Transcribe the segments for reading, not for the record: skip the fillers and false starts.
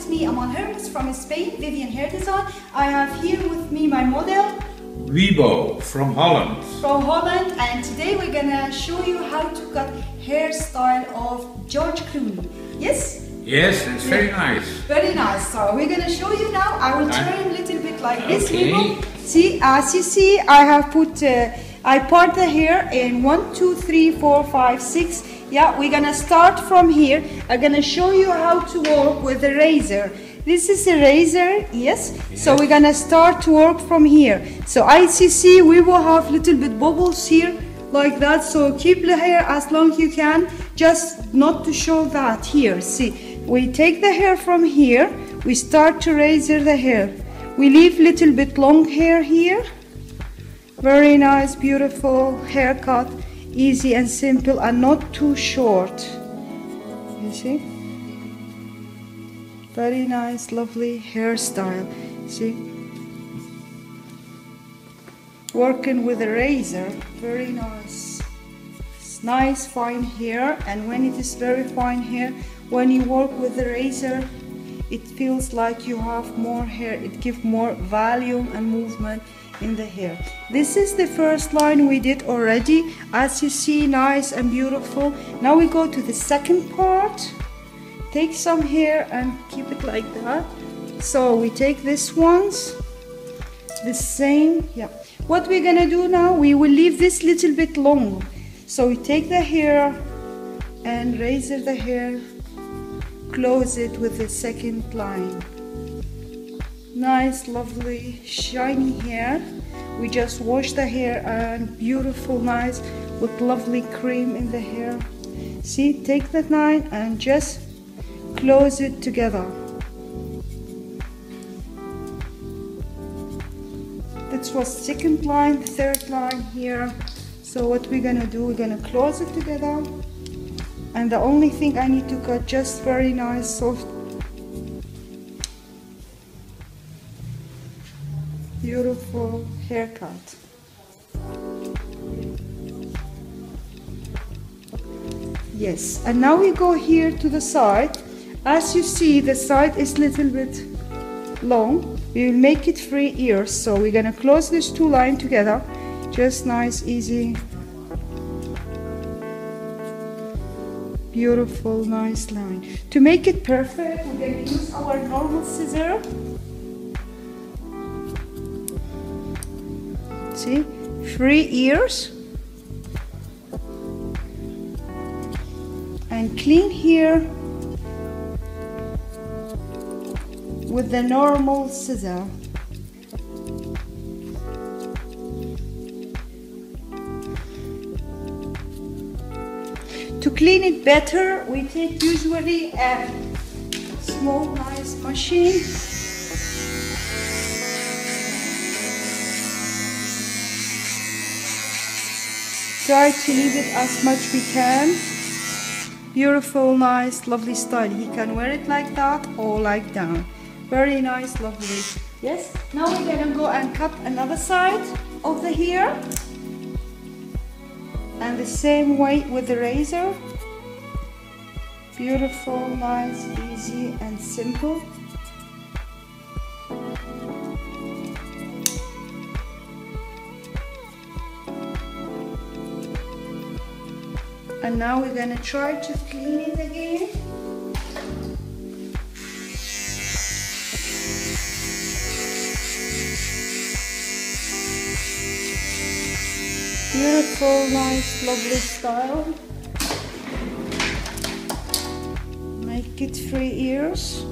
it's me, Amal Hermuz from Spain, Vivyan Hair Design. I have here with me my model, Wibo from Holland. And today we're gonna show you how to cut hairstyle of George Clooney. Yes? Yes, it's very nice. Very nice. So we're gonna show you now. I will turn a little bit like this. Okay. See, as you see, I have put, I part the hair in 1, 2, 3, 4, 5, 6. Yeah, we're gonna start from here. I'm gonna show you how to work with the razor. This is a razor, yes. So we're gonna start to work from here. So as you see, we will have little bit bubbles here, like that. So keep the hair as long as you can, just not to show that here. See, we take the hair from here, we start to razor the hair. We leave little bit long hair here. Very nice, beautiful haircut. Easy and simple and not too short. You see? Very nice, lovely hairstyle. See? Working with a razor. Very nice. It's nice, fine hair. And when it is very fine hair, when you work with the razor, it feels like you have more hair. It gives more volume and movement in the hair. This is the first line we did already. As you see, nice and beautiful. Now we go to the second part. Take some hair and keep it like that. So we take this ones, the same. Yeah. What we're gonna do now, we will leave this little bit long. So we take the hair and razor the hair, close it with the second line. Nice, lovely, shiny hair. We just wash the hair and beautiful, nice, with lovely cream in the hair. See, take the line and just close it together. That was second line, third line here. So what we're gonna do, we're gonna close it together. And the only thing I need to cut, just very nice, soft, beautiful haircut. Yes, and now we go here to the side. As you see, the side is a little bit long. We will make it 3 ears. So we're gonna close these two lines together. Just nice, easy, beautiful, nice line. To make it perfect, we're gonna use our normal scissor. See, 3 ears, and clean here with the normal scissor. To clean it better, we take usually a small nice machine. Try to leave it as much we can. Beautiful, nice, lovely style. You can wear it like that or like down. Very nice, lovely. Yes. Now we're gonna go and cut another side of the hair. And the same way with the razor. Beautiful, nice, easy and simple. And now we're gonna try to clean it again. Beautiful, nice, lovely style. Make it 3 ears.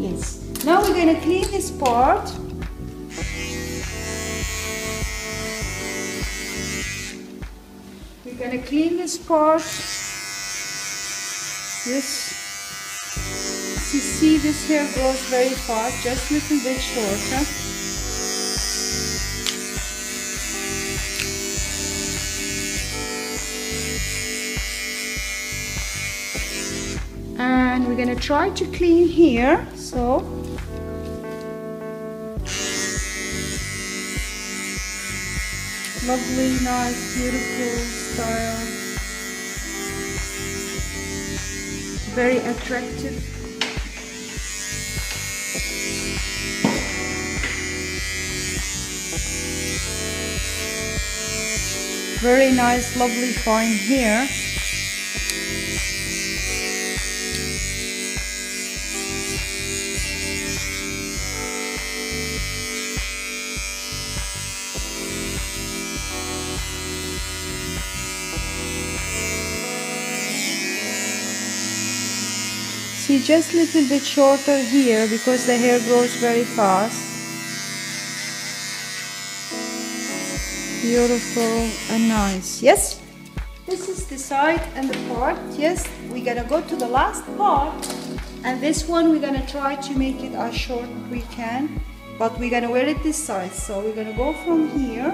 Yes. Now we're going to clean this part. We're going to clean this part. Yes. You see, this hair grows very fast, just a little bit shorter. And we're gonna try to clean here. So lovely, nice, beautiful style. Very attractive. Very nice, lovely, fine hair. See, just a little bit shorter here because the hair grows very fast. Beautiful and nice. Yes, this is the side and the part. Yes, we're gonna go to the last part, and this one we're gonna try to make it as short as we can, but we're gonna wear it this side. So we're gonna go from here.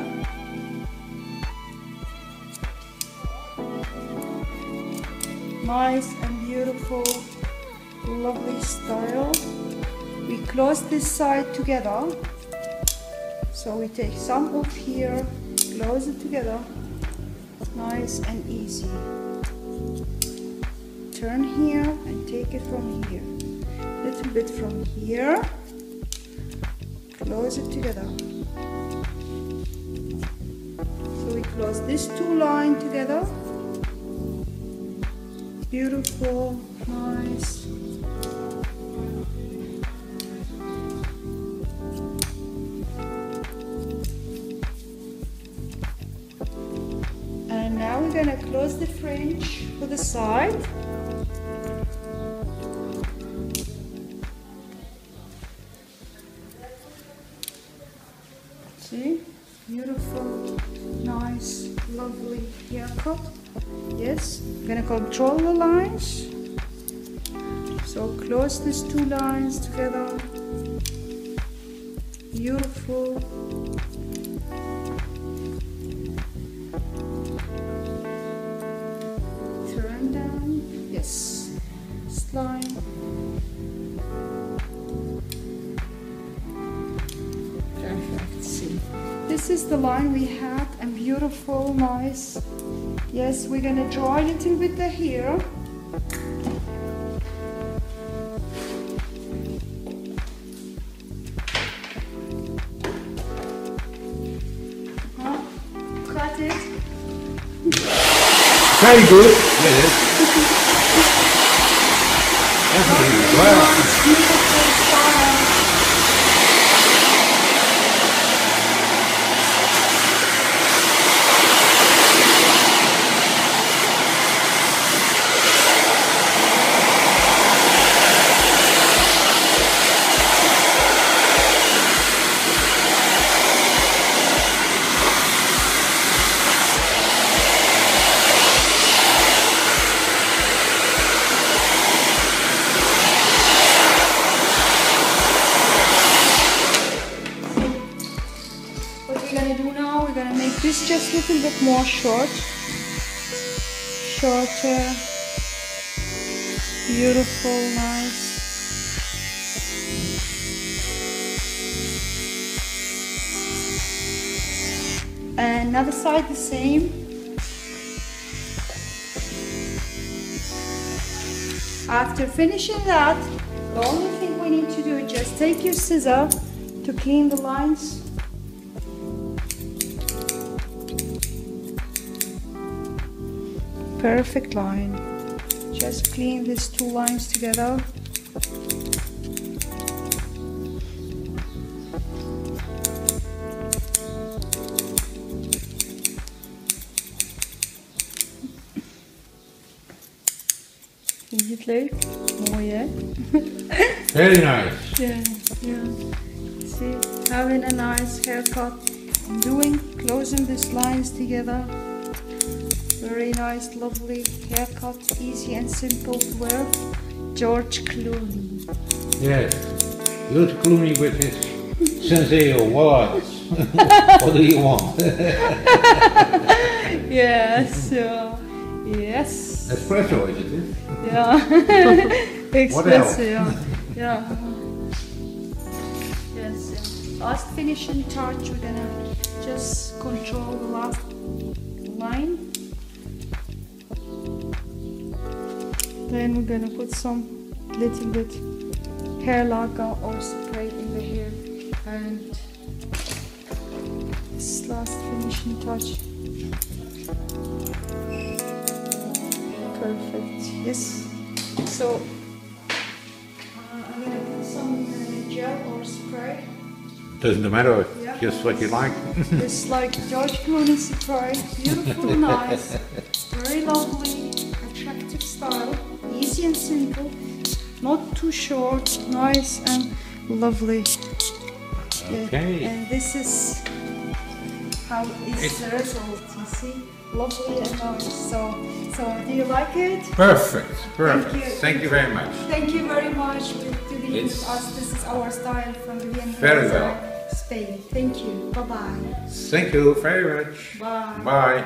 Nice and beautiful, lovely style. We close this side together, so we take some off here, close it together, nice and easy. Turn here and take it from here, little bit from here, close it together. So we close these two lines together. Beautiful, nice. And now we're gonna close the fringe to the side. See, beautiful, nice, lovely haircut. Yes, I'm gonna control the lines. So close these two lines together. Beautiful. Turn down. Yes. Slime. Perfect. See. This is the line we had, and beautiful, nice. Yes, we're gonna draw a little bit the hair. Cut it. Very good. Yes. This just a little bit more shorter, beautiful, nice. And another side the same. After finishing that, the only thing we need to do is just take your scissor to clean the lines. Perfect line. Just clean these two lines together. Vind je het leuk? Mooi, hè? Very nice. Yeah, yeah. See, having a nice haircut. I'm doing, closing these lines together. Very nice, lovely haircut, easy and simple to wear. George Clooney. Yes, George Clooney with his senseo wallet. What do you want? Yes, yes. Espresso, is it? Yeah. Expensive, yeah. Yes, yeah. Last finishing touch, we're gonna just control the last line. Then we're gonna put some little bit hair lacquer or spray in the hair, and this last finishing touch. Perfect. Yes. So I'm gonna put some gel or spray. Doesn't matter, Yeah. just what you like. It's like George Clooney spray. Beautiful, nice, very lovely, attractive style, easy and simple, not too short, nice and lovely. Okay. And this is how is the result. You see, lovely and nice. So do you like it? Perfect, perfect. Thank you. Thank you very much. Thank you very much for tuning in with It's us. This is our style from Vivyan, very well. Spain. Thank you. Bye bye. Thank you very much. Bye. Bye.